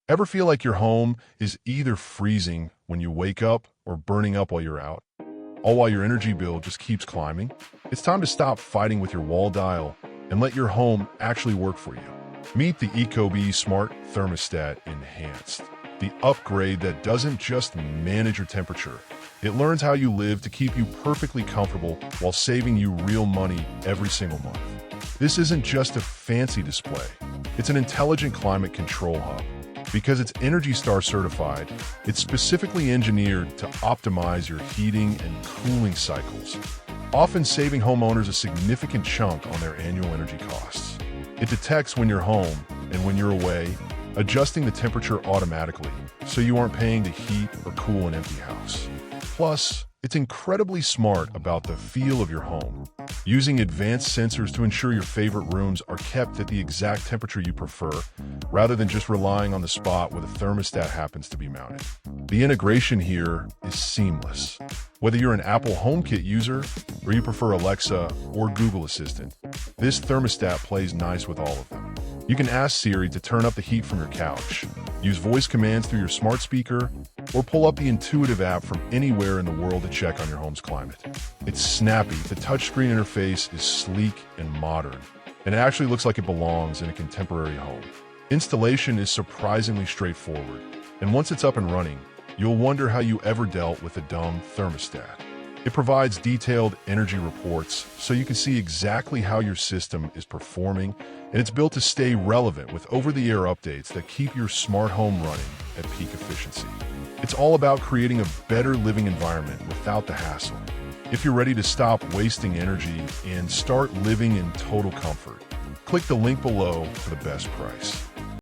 Ever feel like your home is either freezing when you wake up or burning up while you're out? All while your energy bill just keeps climbing? It's time to stop fighting with your wall dial and let your home actually work for you. Meet the ecobee Smart Thermostat Enhanced, the upgrade that doesn't just manage your temperature. It learns how you live to keep you perfectly comfortable while saving you real money every single month. This isn't just a fancy display. It's an intelligent climate control hub. Because it's Energy Star certified, it's specifically engineered to optimize your heating and cooling cycles, often saving homeowners a significant chunk on their annual energy costs. It detects when you're home and when you're away, adjusting the temperature automatically so you aren't paying to heat or cool an empty house. Plus, it's incredibly smart about the feel of your home, using advanced sensors to ensure your favorite rooms are kept at the exact temperature you prefer, rather than just relying on the spot where the thermostat happens to be mounted. The integration here is seamless. Whether you're an Apple HomeKit user or you prefer Alexa or Google Assistant, this thermostat plays nice with all of them. You can ask Siri to turn up the heat from your couch, use voice commands through your smart speaker, or pull up the intuitive app from anywhere in the world to check on your home's climate. It's snappy, the touchscreen interface is sleek and modern, and it actually looks like it belongs in a contemporary home. Installation is surprisingly straightforward, and once it's up and running, you'll wonder how you ever dealt with a dumb thermostat. It provides detailed energy reports so you can see exactly how your system is performing, and it's built to stay relevant with over-the-air updates that keep your smart home running at peak efficiency. It's all about creating a better living environment without the hassle. If you're ready to stop wasting energy and start living in total comfort, click the link below for the best price.